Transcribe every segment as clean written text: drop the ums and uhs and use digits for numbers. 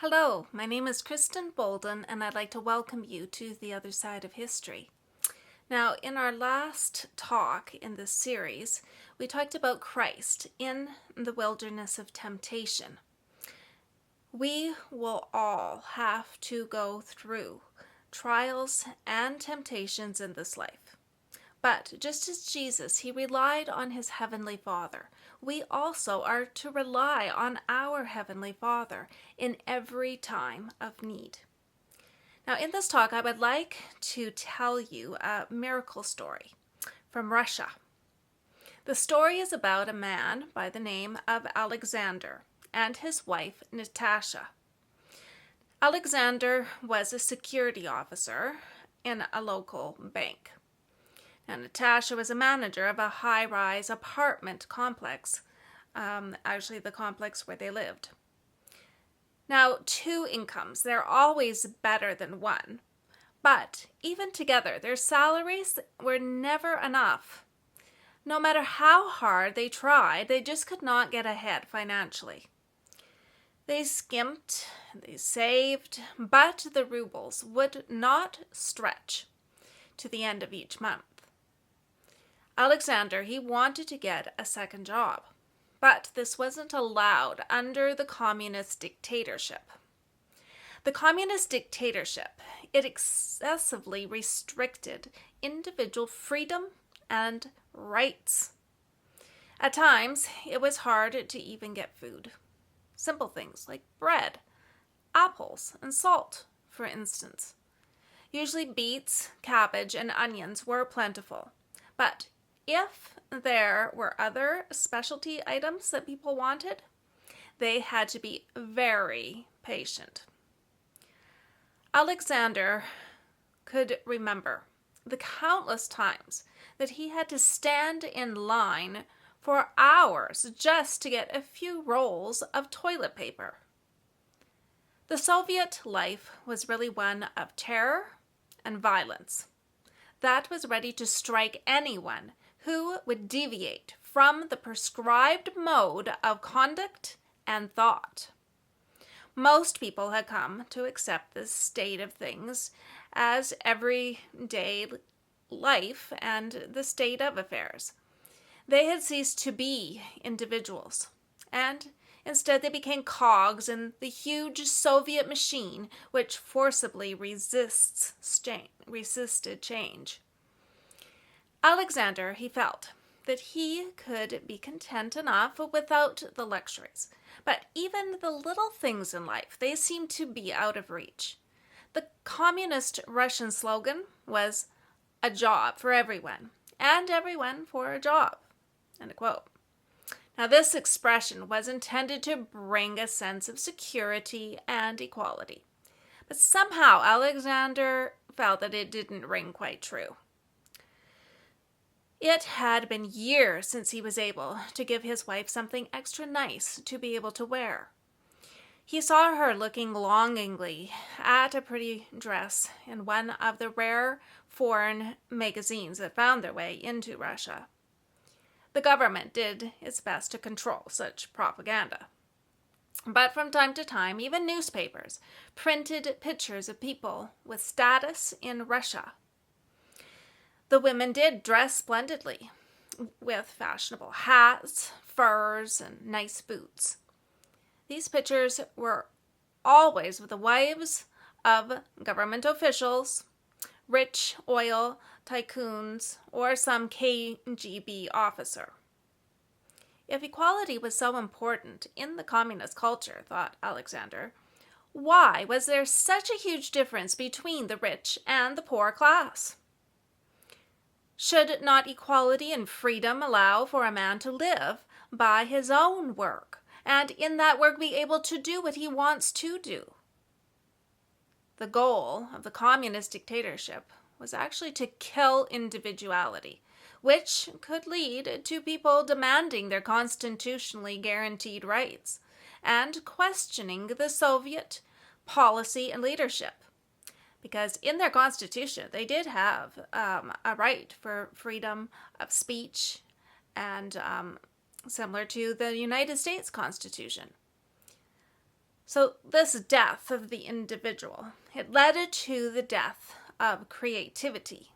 Hello, my name is Kristen Bolden, and I'd like to welcome you to The Other Side of History. Now, in our last talk in this series, we talked about Christ in the wilderness of temptation. We will all have to go through trials and temptations in this life. But just as Jesus, he relied on his Heavenly Father, we also are to rely on our Heavenly Father in every time of need. Now, in this talk, I would like to tell you a miracle story from Russia. The story is about a man by the name of Alexander and his wife, Natasha. Alexander was a security officer in a local bank. Now, Natasha was a manager of a high-rise apartment complex, actually the complex where they lived. Now, two incomes, they're always better than one, but even together, their salaries were never enough. No matter how hard they tried, they just could not get ahead financially. They skimped, they saved, but the rubles would not stretch to the end of each month. Alexander, he wanted to get a second job, but this wasn't allowed under the communist dictatorship. The communist dictatorship, it excessively restricted individual freedom and rights. At times, it was hard to even get food. Simple things like bread, apples, and salt, for instance. Usually beets, cabbage, and onions were plentiful, but if there were other specialty items that people wanted, they had to be very patient. Alexander could remember the countless times that he had to stand in line for hours just to get a few rolls of toilet paper. The Soviet life was really one of terror and violence that was ready to strike anyone who would deviate from the prescribed mode of conduct and thought. Most people had come to accept this state of things as everyday life and the state of affairs. They had ceased to be individuals, and instead they became cogs in the huge Soviet machine which forcibly resisted change. Alexander, he felt that he could be content enough without the luxuries, but even the little things in life, they seemed to be out of reach. The communist Russian slogan was, "A job for everyone, and everyone for a job," end of quote. Now, this expression was intended to bring a sense of security and equality, but somehow Alexander felt that it didn't ring quite true. It had been years since he was able to give his wife something extra nice to be able to wear. He saw her looking longingly at a pretty dress in one of the rare foreign magazines that found their way into Russia. The government did its best to control such propaganda. But from time to time, even newspapers printed pictures of people with status in Russia. The women did dress splendidly, with fashionable hats, furs, and nice boots. These pictures were always with the wives of government officials, rich oil tycoons, or some KGB officer. If equality was so important in the communist culture, thought Alexander, why was there such a huge difference between the rich and the poor class? Should not equality and freedom allow for a man to live by his own work, and in that work be able to do what he wants to do? The goal of the communist dictatorship was actually to kill individuality, which could lead to people demanding their constitutionally guaranteed rights and questioning the Soviet policy and leadership. Because in their constitution, they did have a right for freedom of speech and similar to the United States Constitution. So this death of the individual, it led to the death of creativity.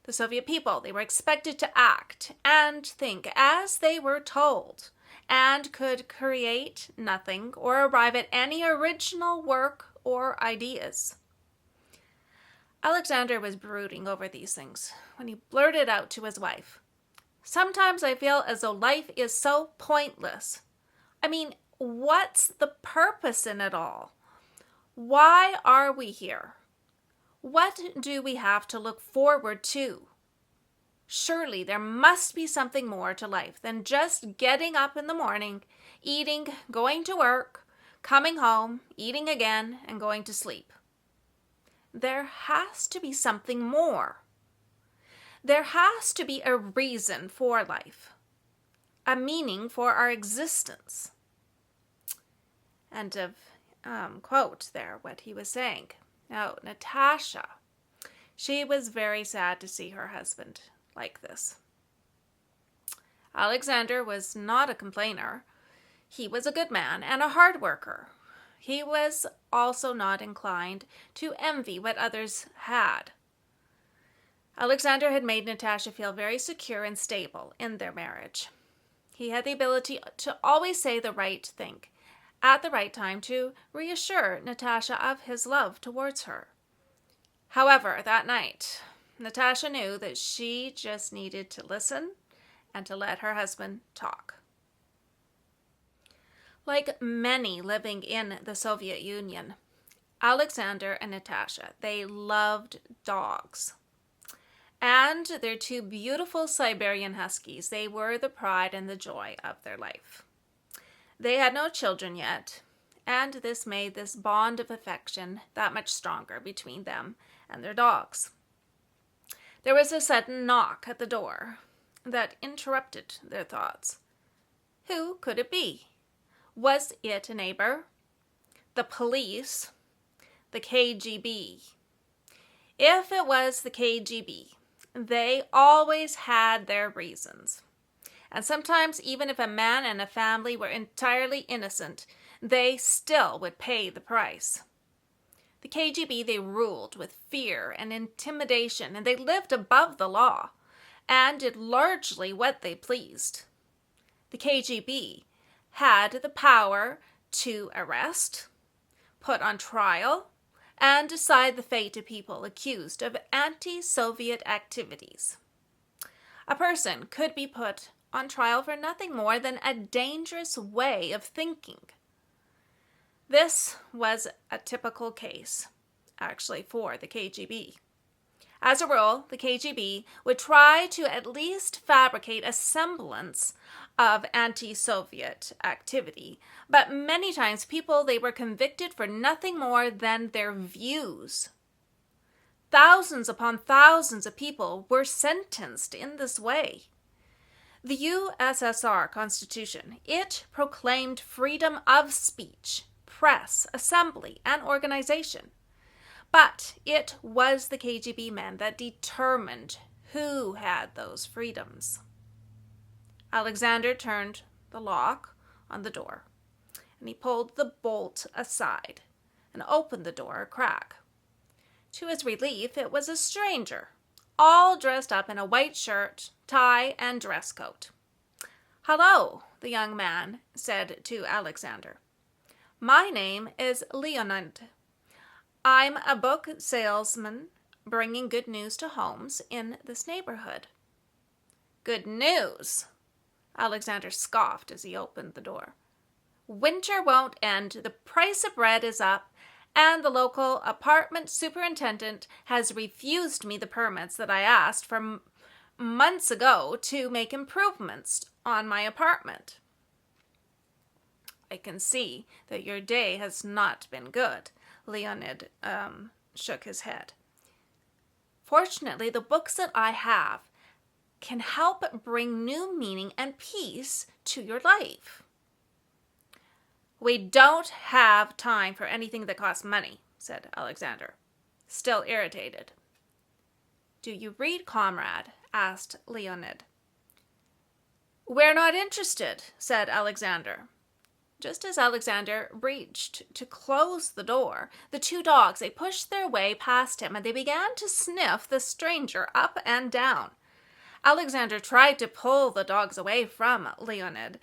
The Soviet people, they were expected to act and think as they were told, and could create nothing or arrive at any original work or ideas. Alexander was brooding over these things when he blurted out to his wife, "Sometimes I feel as though life is so pointless. I mean, what's the purpose in it all? Why are we here? What do we have to look forward to? Surely there must be something more to life than just getting up in the morning, eating, going to work, coming home, eating again, and going to sleep. There has to be something more. There has to be a reason for life, a meaning for our existence." End of quote there, what he was saying. Now, Natasha, she was very sad to see her husband like this. Alexander was not a complainer. He was a good man and a hard worker. He was also not inclined to envy what others had. Alexander had made Natasha feel very secure and stable in their marriage. He had the ability to always say the right thing at the right time to reassure Natasha of his love towards her. However, that night, Natasha knew that she just needed to listen and to let her husband talk. Like many living in the Soviet Union, Alexander and Natasha, they loved dogs. And their two beautiful Siberian Huskies, they were the pride and the joy of their life. They had no children yet, and this made this bond of affection that much stronger between them and their dogs. There was a sudden knock at the door that interrupted their thoughts. Who could it be? Was it a neighbor? The police? The KGB? If it was the KGB, they always had their reasons. And sometimes, even if a man and a family were entirely innocent, they still would pay the price. The KGB, they ruled with fear and intimidation, and they lived above the law and did largely what they pleased. The KGB had the power to arrest, put on trial, and decide the fate of people accused of anti-Soviet activities. A person could be put on trial for nothing more than a dangerous way of thinking. This was a typical case, actually, for the KGB. As a rule, the KGB would try to at least fabricate a semblance of anti-Soviet activity, but many times people, they were convicted for nothing more than their views. Thousands upon thousands of people were sentenced in this way. The USSR Constitution, it proclaimed freedom of speech, press, assembly, and organization. But it was the KGB men that determined who had those freedoms. Alexander turned the lock on the door, and he pulled the bolt aside and opened the door a crack. To his relief, it was a stranger, all dressed up in a white shirt, tie, and dress coat. "Hello," the young man said to Alexander. "My name is Leonid. I'm a book salesman bringing good news to homes in this neighborhood." "Good news?" Alexander scoffed as he opened the door. "Winter won't end, the price of bread is up, and the local apartment superintendent has refused me the permits that I asked for months ago to make improvements on my apartment." "I can see that your day has not been good," Leonid shook his head. "Fortunately, the books that I have can help bring new meaning and peace to your life." "We don't have time for anything that costs money," said Alexander, still irritated. "Do you read, comrade?" asked Leonid. "We're not interested," said Alexander. Just as Alexander reached to close the door, the two dogs, they pushed their way past him and they began to sniff the stranger up and down. Alexander tried to pull the dogs away from Leonid,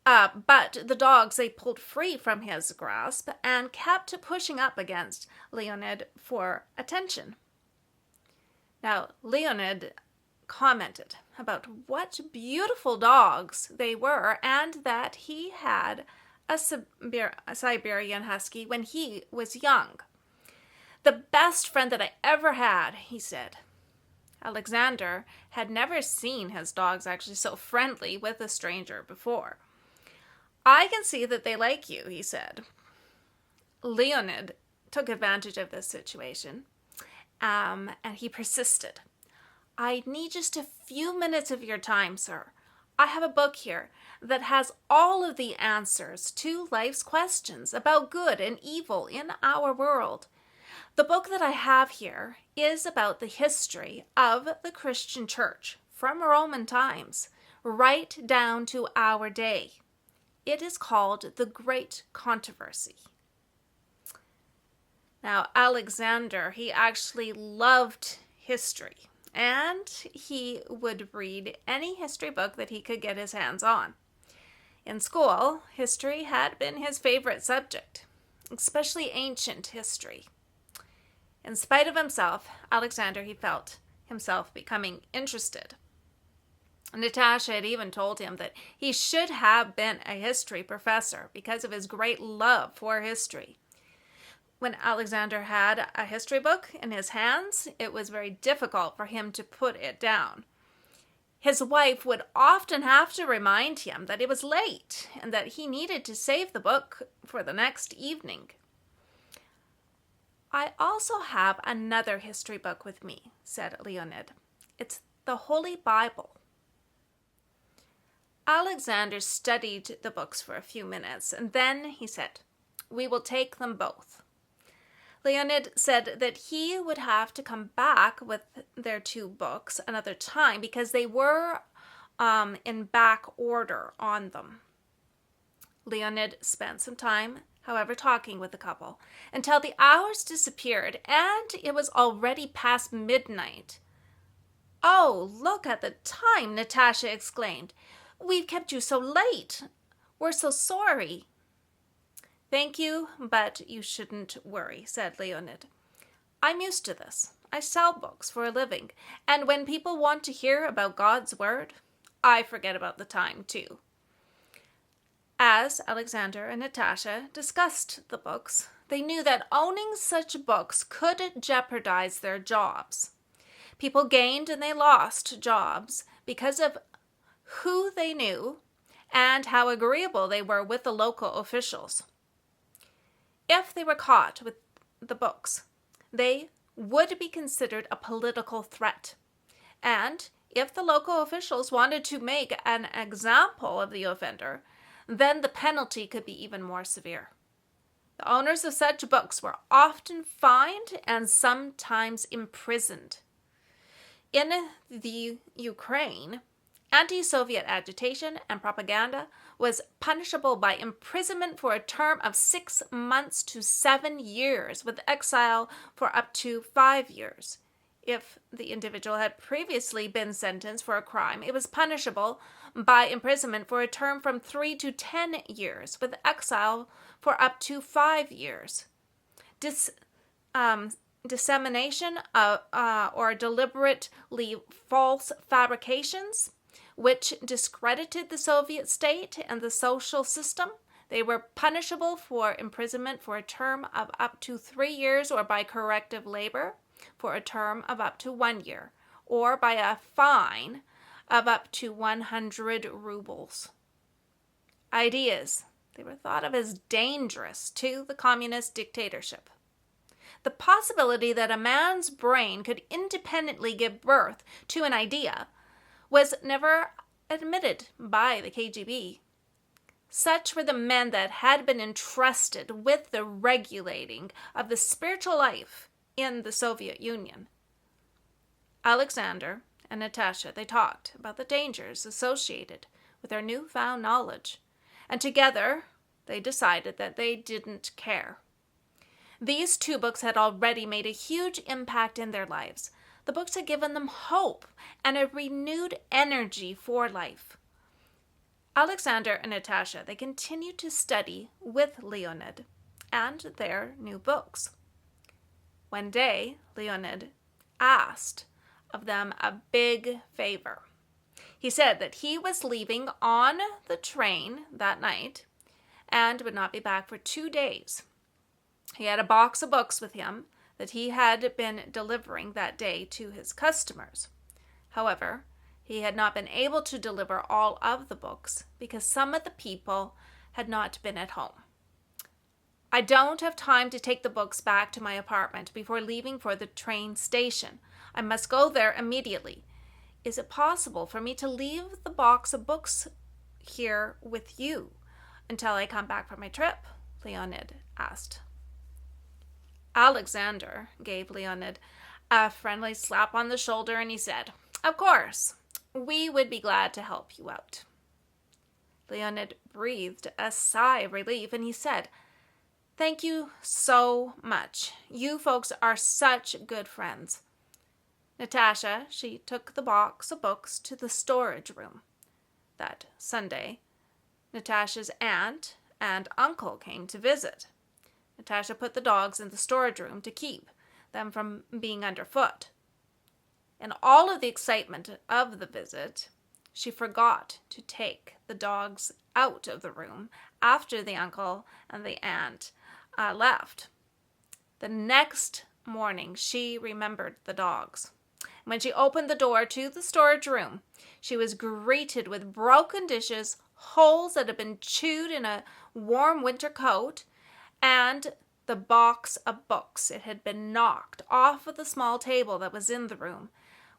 but the dogs, they pulled free from his grasp and kept pushing up against Leonid for attention. Now, Leonid commented about what beautiful dogs they were and that he had a Siberian Husky when he was young. The best friend that I ever had, he said. Alexander had never seen his dogs actually so friendly with a stranger before. I can see that they like you, he said. Leonid took advantage of this situation, and he persisted. I need just a few minutes of your time, sir. I have a book here that has all of the answers to life's questions about good and evil in our world. The book that I have here is about the history of the Christian Church from Roman times right down to our day. It is called The Great Controversy. Now, Alexander, he actually loved history, and he would read any history book that he could get his hands on. In school, history had been his favorite subject, especially ancient history. In spite of himself, Alexander, he felt himself becoming interested. Natasha had even told him that he should have been a history professor because of his great love for history. When Alexander had a history book in his hands, it was very difficult for him to put it down. His wife would often have to remind him that it was late and that he needed to save the book for the next evening. I also have another history book with me, said Leonid. It's the Holy Bible. Alexander studied the books for a few minutes, and then he said, "We will take them both." Leonid said that he would have to come back with their two books another time because they were in back order on them. Leonid spent some time, however, talking with the couple until the hours disappeared and it was already past midnight. "Oh, look at the time," Natasha exclaimed. "We've kept you so late. We're so sorry." "Thank you, but you shouldn't worry," said Leonid. "I'm used to this. I sell books for a living, and when people want to hear about God's word, I forget about the time too." As Alexander and Natasha discussed the books, they knew that owning such books could jeopardize their jobs. People gained and they lost jobs because of who they knew and how agreeable they were with the local officials. If they were caught with the books, they would be considered a political threat. And if the local officials wanted to make an example of the offender, then the penalty could be even more severe. The owners of such books were often fined and sometimes imprisoned. In the Ukraine, anti-Soviet agitation and propaganda was punishable by imprisonment for a term of 6 months to 7 years, with exile for up to 5 years. If the individual had previously been sentenced for a crime, it was punishable by imprisonment for a term from 3 to 10 years, with exile for up to 5 years. Dissemination of, or deliberately false fabrications, which discredited the Soviet state and the social system, they were punishable for imprisonment for a term of up to 3 years, or by corrective labor for a term of up to 1 year, or by a fine of up to 100 rubles. Ideas. They were thought of as dangerous to the communist dictatorship. The possibility that a man's brain could independently give birth to an idea was never admitted by the KGB. Such were the men that had been entrusted with the regulating of the spiritual life in the Soviet Union. Alexander and Natasha, they talked about the dangers associated with their newfound knowledge, and together they decided that they didn't care. These 2 books had already made a huge impact in their lives. The books had given them hope and a renewed energy for life. Alexander and Natasha, they continued to study with Leonid and their new books. One day, Leonid asked of them a big favor. He said that he was leaving on the train that night and would not be back for 2 days. He had a box of books with him that he had been delivering that day to his customers. However, he had not been able to deliver all of the books because some of the people had not been at home. I don't have time to take the books back to my apartment before leaving for the train station. I must go there immediately. Is it possible for me to leave the box of books here with you until I come back from my trip? Leonid asked. Alexander gave Leonid a friendly slap on the shoulder and he said, "Of course, we would be glad to help you out." Leonid breathed a sigh of relief and he said, "Thank you so much. You folks are such good friends." Natasha, she took the box of books to the storage room. That Sunday, Natasha's aunt and uncle came to visit. Natasha put the dogs in the storage room to keep them from being underfoot. In all of the excitement of the visit, she forgot to take the dogs out of the room after the uncle and the aunt left. The next morning, she remembered the dogs. When she opened the door to the storage room, she was greeted with broken dishes, holes that had been chewed in a warm winter coat, and the box of books. It had been knocked off of the small table that was in the room,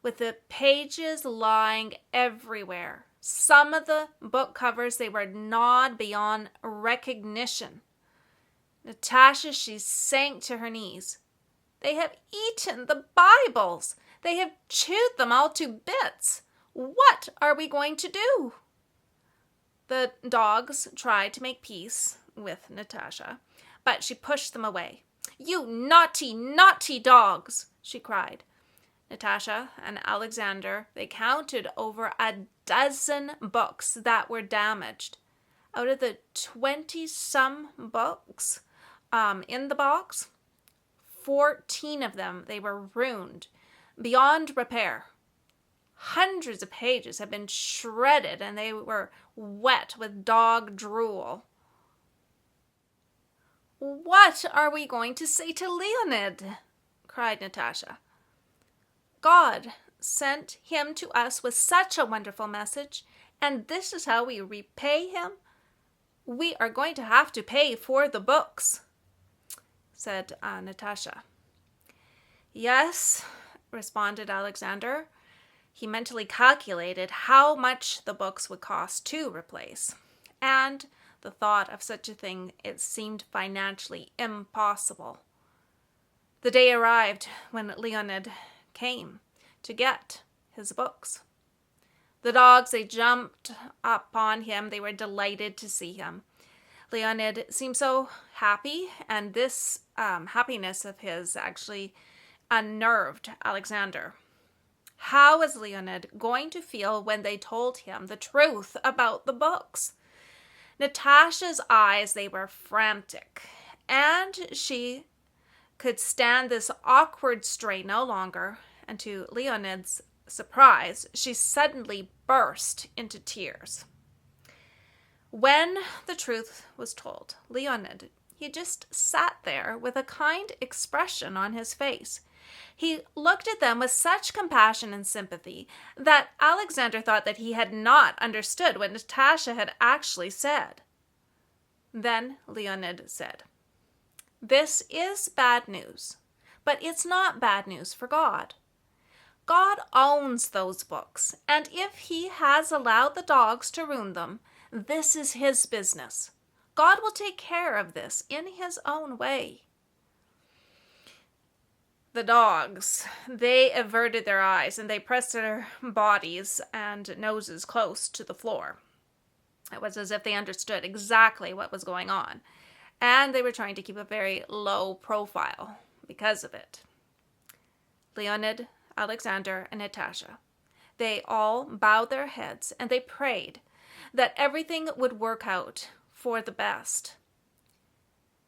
with the pages lying everywhere. Some of the book covers, they were gnawed beyond recognition. Natasha, she sank to her knees. "They have eaten the Bibles. They have chewed them all to bits. What are we going to do?" The dogs tried to make peace with Natasha, but she pushed them away. "You naughty, naughty dogs," she cried. Natasha and Alexander, they counted over a dozen books that were damaged. Out of the 20-some books in the box, 14 of them, they were ruined beyond repair. Hundreds of pages had been shredded and they were wet with dog drool. "What are we going to say to Leonid?" cried Natasha. "God sent him to us with such a wonderful message, and this is how we repay him? We are going to have to pay for the books," said Natasha. "Yes," responded Alexander. He mentally calculated how much the books would cost to replace, and the thought of such a thing, it seemed financially impossible. The day arrived when Leonid came to get his books. The dogs, they jumped upon him. They were delighted to see him. Leonid seemed so happy, and this happiness of his actually unnerved Alexander. How was Leonid going to feel when they told him the truth about the books? Natasha's eyes, they were frantic, and she could stand this awkward strain no longer, and to Leonid's surprise, she suddenly burst into tears. When the truth was told, Leonid, he just sat there with a kind expression on his face. He looked at them with such compassion and sympathy that Alexander thought that he had not understood what Natasha had actually said. Then Leonid said, "This is bad news, but it's not bad news for God. God owns those books, and if he has allowed the dogs to ruin them, this is his business. God will take care of this in his own way." The dogs, they averted their eyes and they pressed their bodies and noses close to the floor. It was as if they understood exactly what was going on, and they were trying to keep a very low profile because of it. Leonid, Alexander, and Natasha, they all bowed their heads and they prayed that everything would work out for the best.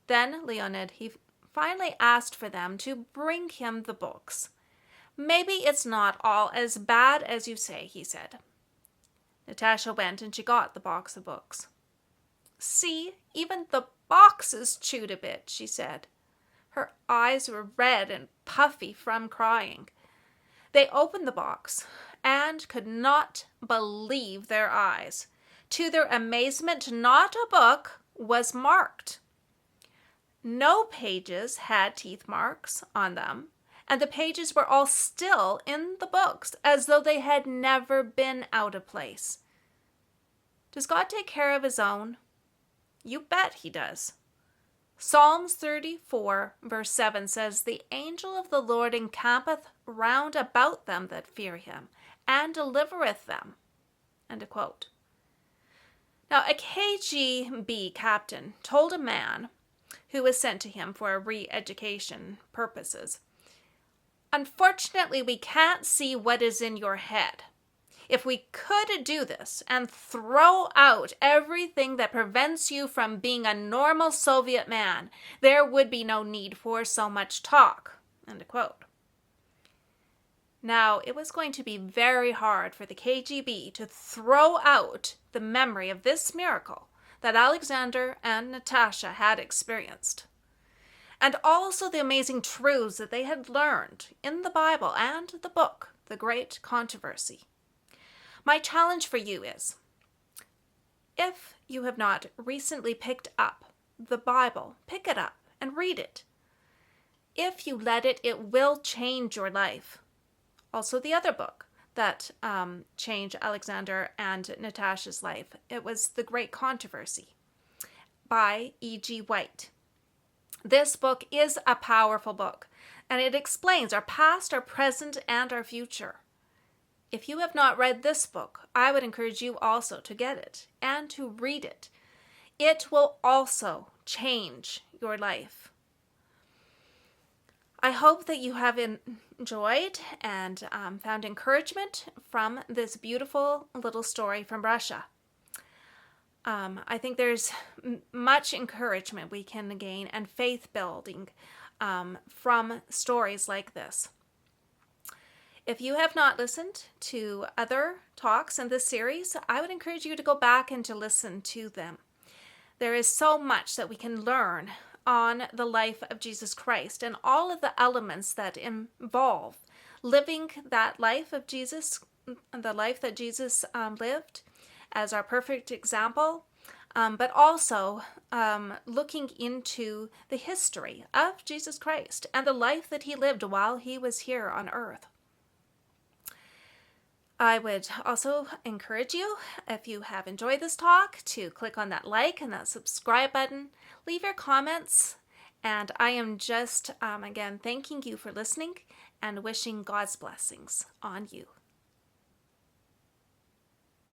Then Leonid, he finally asked for them to bring him the books. Maybe it's not all as bad as you say, he said. Natasha went and she got the box of books. See, even the box is chewed a bit, she said. Her eyes were red and puffy from crying. They opened the box and could not believe their eyes. To their amazement, not a book was marked. No pages had teeth marks on them, and the pages were all still in the books, as though they had never been out of place. Does God take care of his own? You bet he does. Psalms 34, verse 7 says, "The angel of the Lord encampeth round about them that fear him, and delivereth them." End of quote. Now, a KGB captain told a man who was sent to him for re-education purposes, "Unfortunately, we can't see what is in your head. If we could do this and throw out everything that prevents you from being a normal Soviet man, there would be no need for so much talk." End of quote. Now, it was going to be very hard for the KGB to throw out the memory of this miracle that Alexander and Natasha had experienced, and also the amazing truths that they had learned in the Bible and the book, The Great Controversy. My challenge for you is, if you have not recently picked up the Bible, pick it up and read it. If you let it, it will change your life. Also, the other book that changed Alexander and Natasha's life, it was The Great Controversy by E.G. White. This book is a powerful book, and it explains our past, our present, and our future. If you have not read this book, I would encourage you also to get it and to read it. It will also change your life. I hope that you have enjoyed and found encouragement from this beautiful little story from Russia. I think there's much encouragement we can gain and faith building from stories like this. If you have not listened to other talks in this series, I would encourage you to go back and to listen to them. There is so much that we can learn on the life of Jesus Christ and all of the elements that involve living that life of Jesus, the life that Jesus lived as our perfect example, but also looking into the history of Jesus Christ and the life that he lived while he was here on earth. I would also encourage you, if you have enjoyed this talk, to click on that like and that subscribe button, leave your comments, and I am just, again, thanking you for listening and wishing God's blessings on you.